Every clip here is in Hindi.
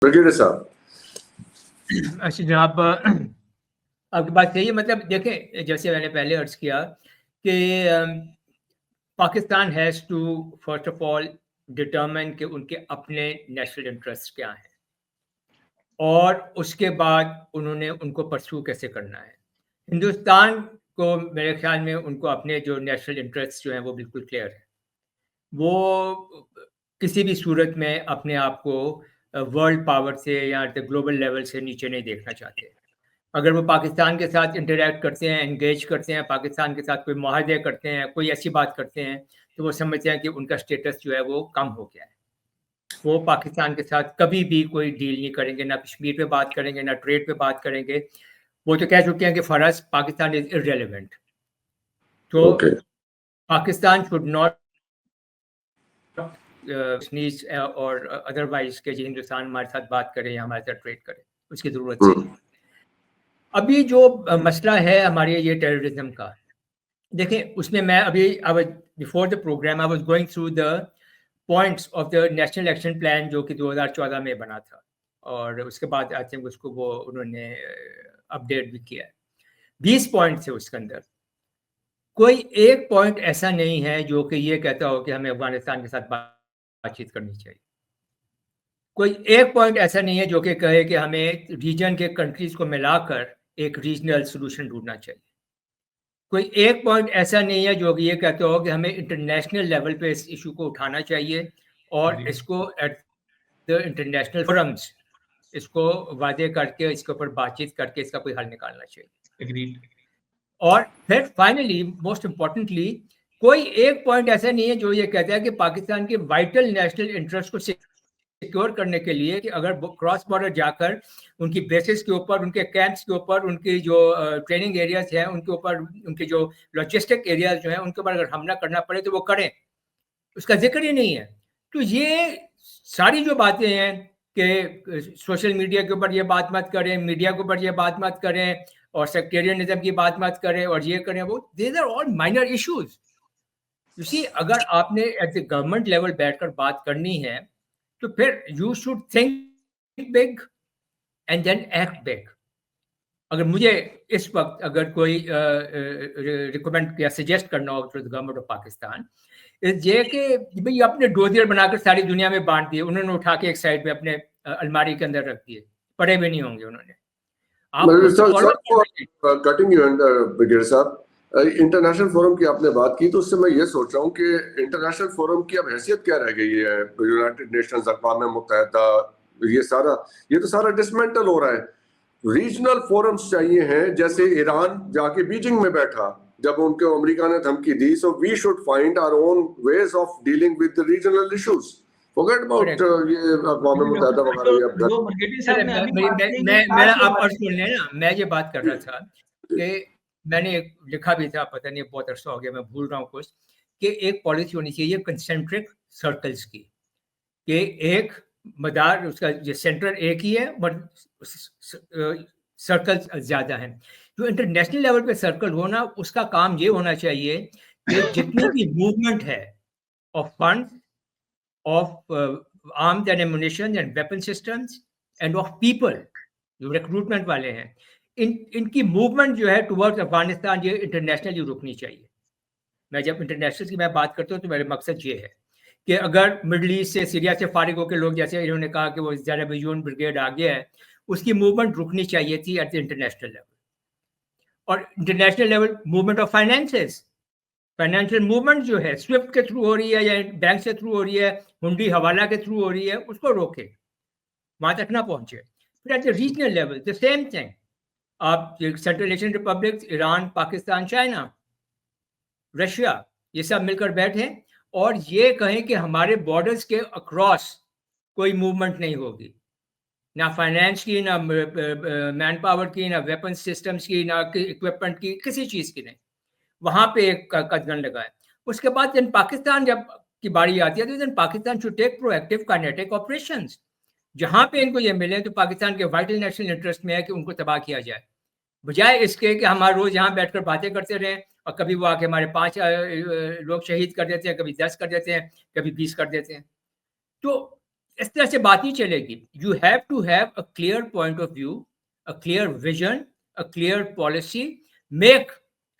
ब्रिगेडियर साहब। अच्छा जनाब, आपकी बात सही है। मतलब देखें, जैसे मैंने पहले अर्ज किया कि Pakistan has to first of all determine कि उनके अपने नेशनल इंटरेस्ट क्या हैं, और उसके बाद उन्होंने उनको परस्यू कैसे करना है। हिंदुस्तान को मेरे ख्याल में उनको अपने जो नेशनल इंटरेस्ट जो हैं वो बिल्कुल क्लियर है। वो किसी भी सूरत में अपने आप को वर्ल्ड पावर से या ग्लोबल लेवल से नीचे नहीं देखना चाहते। अगर वो पाकिस्तान के साथ इंटरैक्ट करते हैं, एंगेज करते हैं, पाकिस्तान के साथ कोई मुआहदे करते हैं, कोई ऐसी बात करते हैं, तो वो समझते हैं कि उनका स्टेटस जो है वो कम हो गया है। वो पाकिस्तान के साथ कभी भी कोई डील नहीं करेंगे, ना कश्मीर पे बात करेंगे, ना ट्रेड पे बात करेंगे। वो तो कह चुके हैं कि for us Pakistan is irrelevant. तो पाकिस्तान शुड नॉट और अदरवाइज के जी हिंदुस्तान हमारे साथ बात करे या हमारे साथ ट्रेड करे, उसकी ज़रूरत नहीं है। अभी जो मसला है हमारे ये टेररिज्म का, देखें उसमें मैं अभी before the programme I was going through the points of the national action plan जो कि 2014 में बना था, और उसके बाद आई थिंक उसको वो उन्होंने अपडेट भी किया है। 20 पॉइंट थे उसके अंदर। कोई एक पॉइंट ऐसा नहीं है जो कि ये कहता हो कि हमें अफगानिस्तान के साथ बातचीत करनी चाहिए। कोई एक पॉइंट ऐसा नहीं है जो कि कहे कि हमें रीजन के कंट्रीज को मिलाकर एक रीजनल सोल्यूशन ढूंढना चाहिए। कोई एक पॉइंट ऐसा नहीं है जो कि ये कहते हो कि हमें इंटरनेशनल लेवल पे इस इशू को उठाना चाहिए और इसको एट द इंटरनेशनल फोरम्स इसको वादे करके इसके ऊपर बातचीत करके इसका कोई हल निकालना चाहिए। एग्रीड। और फिर फाइनली मोस्ट इम्पोर्टेंटली कोई एक पॉइंट ऐसा नहीं है जो ये कहता है कि पाकिस्तान के वाइटल नेशनल इंटरेस्ट को सिक्योर करने के लिए कि अगर क्रॉस बॉर्डर जाकर उनकी बेसिस के ऊपर, उनके कैंप्स के ऊपर, उनकी जो ट्रेनिंग एरियाज हैं उनके ऊपर, उनके जो लॉजिस्टिक एरियाज जो हैं उनके ऊपर अगर हमला करना पड़े तो वो करें, उसका जिक्र ही नहीं है। तो ये सारी जो बातें हैं कि सोशल मीडिया के ऊपर ये बात मत करें, मीडिया के ऊपर ये बात मत करें, और सेक्टेरियनिज्म की बात मत करें, और ये करें वो, these are all minor issues. You see, अगर आपने एट द गवर्नमेंट लेवल बैठकर बात करनी है तो फिर you should think big and then act big. अगर मुझे इस वक्त अगर कोई रिकमेंड या सजेस्ट करना हो to the government of Pakistan, ये कि भाई आपने डोजियर बनाकर सारी दुनिया में बांट दिए, उन्होंने उठा के एक साइड में अपने अलमारी के अंदर रख दिए, पड़े भी नहीं होंगे उन्होंने। कटिंग यू ब्रिगेडियर साहब, इंटरनेशनल फोरम की आपने बात की तो उससे मैं ये सोच रहा हूँ कि इंटरनेशनल फोरम की अब हैसियत क्या रह गई है? यूनाइटेड नेशंस, अक़वाम मुत्तहिदा, ये तो सारा डिसमेंटल हो रहा है। रीजनल फोरम्स चाहिए हैं, जैसे ईरान जाके बीजिंग में बैठा जब उनको अमेरिका ने धमकी दी। So we should find our own ways of dealing with the regional issues. Forget about ये अक़वाम मुत्तहिदा वगैरह। मैं ये बात कर रहा था कि मैंने लिखा भी था, पता नहीं बहुत अर्सा हो गया, मैं भूल रहा हूँ कुछ, कि एक पॉलिसी होनी चाहिए कंसेंट्रिक सर्कल्स की, कि एक मदार उसका सेंटर एक ही है बट सर्कल ज्यादा हैं। जो इंटरनेशनल लेवल पे सर्कल होना, उसका काम ये होना चाहिए कि जितनी भी मूवमेंट है of fund, of arms and ammunition and weapon systems end of people, जो रिक्रूटमेंट वाले हैं, इनकी मूवमेंट जो है टुवर्ड्स अफगानिस्तान, ये इंटरनेशनली रुकनी चाहिए। मैं जब इंटरनेशनल की मैं बात करता हूँ तो मेरा मकसद ये है कि अगर मिडल ईस्ट से, सीरिया से फारिग होकर लोग, जैसे इन्होंने कहा कि वो ज़राबियून ब्रिगेड आ गया है, उसकी मूवमेंट रुकनी चाहिए थी एट द इंटरनेशनल लेवल। और international level movement of finances, financial movement जो है स्विफ्ट के थ्रू हो रही है या बैंक से थ्रू हो रही है, हुंडी हवाला के थ्रू हो रही है, उसको रोके, वहां तक ना पहुंचे। फिर at the regional level the same thing, आप central Asian republic, Iran, Pakistan, China, Russia, ये सब मिलकर बैठे और ये कहें कि हमारे बॉर्डर्स के अक्रॉस कोई मूवमेंट नहीं होगी, ना फाइनेंस की, ना मैन पावर की, ना वेपन सिस्टम्स की, ना इक्विपमेंट की, किसी चीज़ की नहीं। वहाँ पे एक कदम लगाए। उसके बाद जब पाकिस्तान जब की बारी आती है तो then Pakistan should take proactive kinetic operations. जहाँ पे इनको ये मिले तो पाकिस्तान के वाइटल नेशनल इंटरेस्ट में है कि उनको तबाह किया जाए, बजाय इसके कि हमारे रोज यहाँ बैठकर बातें करते रहें और कभी वो आके हमारे 5 लोग शहीद कर देते हैं, कभी 10 कर देते हैं, कभी 20 कर देते हैं। तो इस तरह से बात ही चलेगी। You have to have a clear point of view, a clear vision, a clear policy, make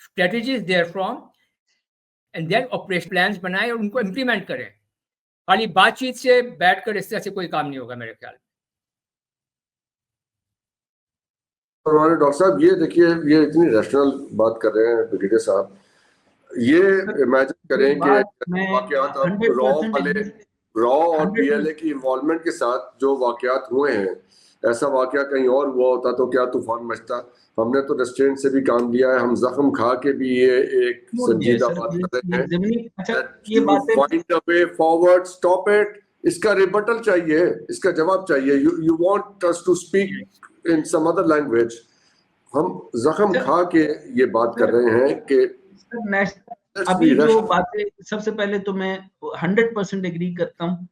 strategies therefrom, and then operation plans बनाए और उनको इम्प्लीमेंट करें। खाली बातचीत से बैठकर इस तरह से कोई काम नहीं होगा मेरे ख्याल में। और हमारे डॉक्टर साहब ये देखिए, ये इतनी रैशनल बात कर रहे हैं ब्रिगेडियर साहब, ये इमेजिन करें कि वाकयात आप रॉ और बीएलए की इन्वॉल्वमेंट के साथ जो वाकयात हुए हैं, ऐसा वाकया कहीं और हुआ होता तो क्या तूफान मचता। हमने तो रेस्टोरेंट से भी काम लिया है, हम जख्म खा के भी ये एक संजीदा बात कर रहे हैं। Find a way forward, stop it. इसका रिबटल चाहिए, इसका जवाब चाहिए। You want us to speak in some other language. हम जख्म खा के ये बात कर रहे हैं कि अभी जो बातें, सबसे पहले तो मैं 100% एग्री करता हूँ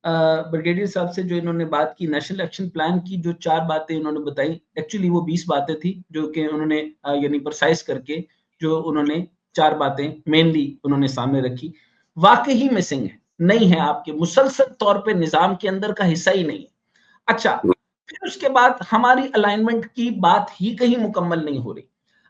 ब्रिगेडियर साहब से, जो इन्होंने बात की नेशनल एक्शन प्लान की, जो 4 बातें इन्होंने बताई, एक्चुअली वो 20 बातें थी जो कि उन्होंने यानी प्रिसाइज करके जो उन्होंने 4 बातें मेनली उन्होंने सामने रखी, वाकई मिसिंग है, नहीं है, आपके मुसलसल तौर पे निजाम के अंदर का हिस्सा ही नहीं है। अच्छा, फिर उसके बाद हमारी अलाइनमेंट की बात ही कहीं मुकम्मल नहीं हो रही।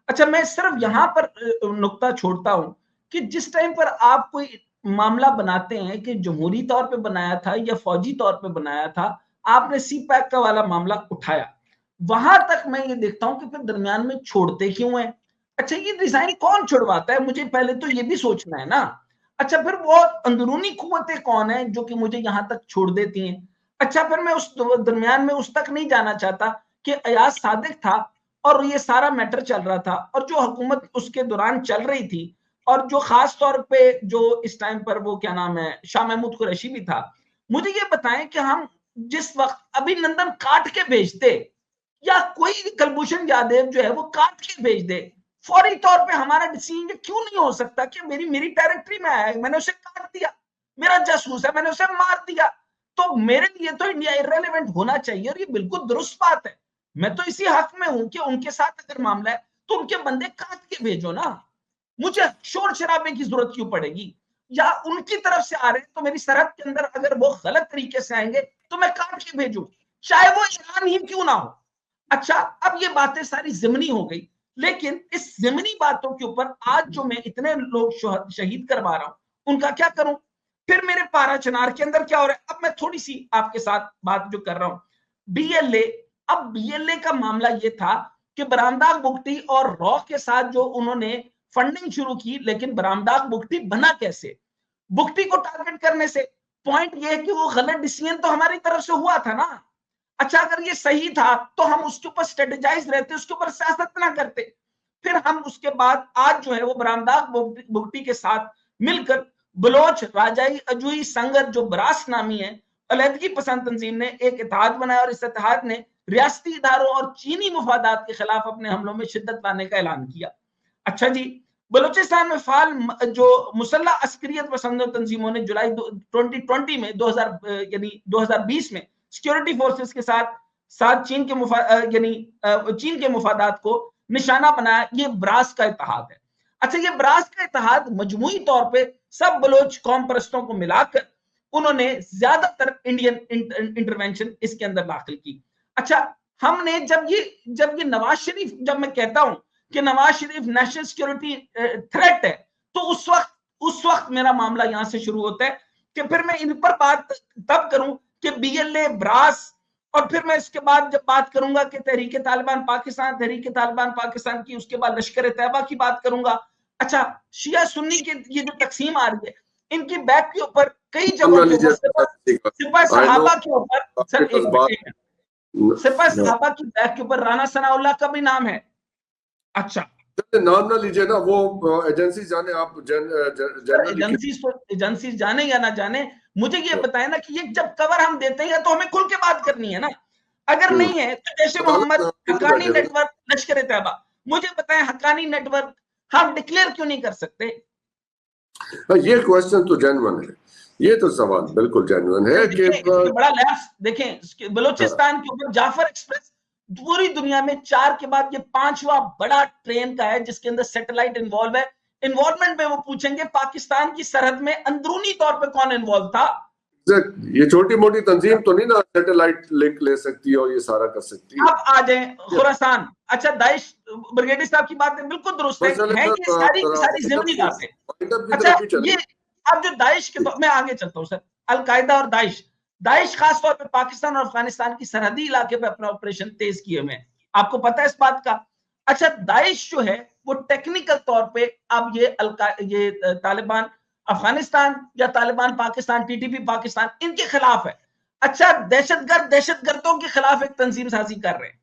अच्छा, मैं सिर्फ यहां पर नुक्ता छोड़ता हूं कि जिस टाइम पर आप कोई मामला बनाते हैं कि जमहूरी तौर पे बनाया था या फौजी तौर पे बनाया था, आपने सी पैक का वाला मामला उठाया, वहां तक मैं ये देखता हूं कि फिर दरमियान में छोड़ते क्यों हैं। अच्छा, ये डिजाइन कौन छुड़वाता है, मुझे पहले तो ये भी सोचना है ना। अच्छा, फिर वो अंदरूनी कुव्वतें कौन है जो कि मुझे यहां तक छोड़ देती हैं। अच्छा, फिर मैं उस दरमियान में उस तक नहीं जाना चाहता कि अयाज सादिक था और ये सारा मैटर चल रहा था, और जो हुकूमत उसके दौरान चल रही थी, और जो खास तौर पे जो इस टाइम पर वो क्या नाम है शाह महमूद कुरैशी भी था। मुझे ये बताएं कि हम जिस वक्त अभिनंदन काट के भेजते, या कोई कलभूषण यादव जो है वो काट के भेज दे, फौरी तौर पे हमारा डिसीजन क्यों नहीं हो सकता कि मेरी टेरिटरी में आया, मैंने उसे काट दिया, मेरा जासूस है, मैंने उसे मार दिया, तो मेरे लिए तो इंडिया इररिलेवेंट होना चाहिए। और ये बिल्कुल दुरुस्त बात है, मैं तो इसी हक में हूं कि उनके साथ अगर मामला है तो उनके बंदे काट के भेजो ना, मुझे शोर शराबे की जरूरत क्यों पड़ेगी। या उनकी तरफ से आ रहे हैं तो मेरी सरहद के अंदर अगर वो गलत तरीके से आएंगे तो मैं काट के भेजूं, चाहे वो ईरान ही क्यों ना हो। अच्छा, अब ये बातें सारी जिमनी हो गई, लेकिन इस जिमनी बातों के ऊपर आज जो मैं इतने लोग शहीद करवा रहा हूं, उनका क्या करूं। फिर मेरे पारा चनार के अंदर क्या हो रहा है, अब मैं थोड़ी सी आपके साथ बात जो कर रहा हूं, बीएलए। अब बीएलए का मामला ये था कि बरामदाग बुगटी और रॉ के साथ जो उन्होंने फंडिंग शुरू की, लेकिन बरामदाग बुगटी बना कैसे, बुगटी को टारगेट करने से। पॉइंट ये है कि वो गलत डिसीजन तो हमारी तरफ से हुआ था ना। अच्छा, अगर ये सही था तो हम उसके ऊपर स्ट्रेटेजाइज रहते, उसके ऊपर सियासत ना करते। फिर हम उसके बाद आज जो है वो बरामदाग बुगटी के साथ मिलकर बलोच राजाई अजूई संगत जो ब्रास नामी है अलहदगी पसंद तंजीम ने एक इत्तेहाद बनाया, और इस इत्तेहाद ने रियासती इदारों और चीनी मुफादात के खिलाफ अपने हमलों में शिद्दत लाने का ऐलान किया। अच्छा जी, बलूचिस्तान में फाल जो मुसल्ला अस्करियत पसंद तंजीमों ने जुलाई 2020 में 2020 में सिक्योरिटी फोर्सेस के साथ चीन के मुफादात को निशाना बनाया। ये ब्रास का इत्तेहाद है। अच्छा, ये ब्रास का इत्तेहाद मजमूई तौर पे सब बलोच कौम परस्तों को मिलाकर उन्होंने ज्यादातर इंडियन इंटरवेंशन इसके अंदर दाखिल की। अच्छा, हमने जब ये नवाज शरीफ, जब मैं कहता हूं कि Nawaz Sharif national security threat है, तो उस वक्त मेरा मामला यहां से शुरू होता है कि फिर मैं इन पर बात तब करूं कि बीएलए, ब्रास, और फिर मैं इसके बाद जब बात करूंगा कि तहरीक तालिबान पाकिस्तान की, उसके बाद लश्कर तैयबा की बात करूंगा। अच्छा, शिया सुन्नी की ये जो तकसीम आ रही है, इनकी बैक के ऊपर कई जगहों के ऊपर सिपा सहाबा के ऊपर, सर सिपा सहाबा की बैक के ऊपर राना सनाउल्लाह का भी नाम है। अच्छा, नाम ना लीजिए ना, वो एजेंसी जाने, आप एजेंसी जाने या ना जाने, मुझे ये बताए ना कि ये जब कवर हम देते हैं तो हमें खुल के बात करनी है ना। अगर नहीं है तो जैसे मोहम्मद हक्कानी नेटवर्क, लश्कर तैयबा, मुझे बताएं हक्कानी नेटवर्क हम डिक्लेयर क्यों नहीं कर सकते। ये क्वेश्चन तो जेन्युइन है, ये तो सवाल बिल्कुल जेन्युइन है कि बड़ा लैप्स देखें बलूचिस्तान के ऊपर जाफर एक्सप्रेस पूरी दुनिया में 4 के बाद ये 5वां बड़ा ट्रेन का है जिसके अंदर सैटेलाइट इन्वॉल्व है। इन्वॉल्वमेंट में वो पूछेंगे पाकिस्तान की सरहद में अंदरूनी तौर पे कौन इन्वॉल्व था, ये छोटी मोटी तंजीम तो नहीं ना सैटेलाइट लिंक ले सकती है और ये सारा कर सकती है। अब आ जाए खुरासान। अच्छा, दाइश, ब्रिगेडियर साहब की बात बिल्कुल दुरुस्त है, ये सारी की सारी ज़रूरी बातें। अच्छा, ये अब जो दाइश के, मैं आगे चलता हूँ सर, अल-कायदा और दाइश खास तौर पे पाकिस्तान और अफगानिस्तान की सरहदी इलाके पे अपना ऑपरेशन तेज किए हुए हैं, आपको पता है इस बात का। अच्छा, दाइश जो है वो टेक्निकल तौर पे अब ये तालिबान अफगानिस्तान या तालिबान पाकिस्तान, टीटीपी पाकिस्तान, इनके खिलाफ है। अच्छा, दहशतगर्दों के खिलाफ एक तंजीम साजी कर रहे हैं।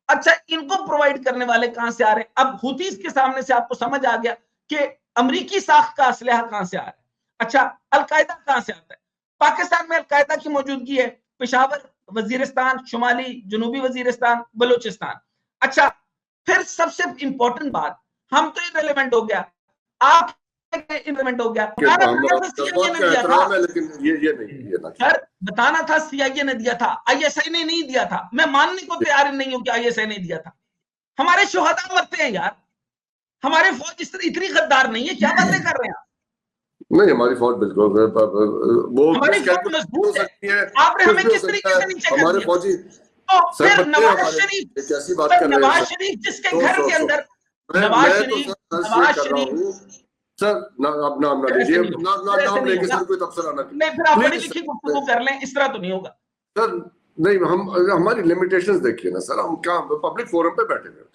अच्छा, इनको प्रोवाइड करने वाले कहां से आ रहे हैं? अब हुतीस के सामने से आपको समझ आ गया कि अमरीकी साख का असलहा कहां से आ रहा है। अच्छा, अलकायदा कहां से आता है? पाकिस्तान में अलकायदा की मौजूदगी है, पेशावर, वजीरिस्तान, शुमाली जनूबी वजीरिस्तान, बलूचिस्तान। अच्छा, फिर सबसे इंपॉर्टेंट बात, हम तो इररिलेवेंट हो गया, आप इररिलेवेंट हो गया। लेकिन ये नहीं सर, बताना था CIA ने दिया था, ISI ने नहीं दिया था। मैं मानने को तैयार नहीं हूं कि ISI ने दिया था। हमारे शोहदा मरते हैं यार, हमारे फौज इतनी गद्दार नहीं है, क्या बातें कर रहे हैं आप? नहीं, हमारी फौज बिल्कुल वो हमारी फौज मजबूत है। आपने हमें किस तरीके से नीचे कर दिया? हमारे फौजी तो फिर नवाज शरीफ, कैसी बात कर रहे हैं जिसके घर के अंदर नवाज शरीफ सर, अब नाम ना लीजिए, नाम लेके सर कोई तबसरा ना कीजिए। नहीं, फिर आप बड़ी लिखी गुफ्तगू कर लें, इस तरह तो नहीं होगा सर। नहीं, हम हमारी लिमिटेशंस देखिए ना सर, हम क्या पब्लिक फोरम पे बैठे हुए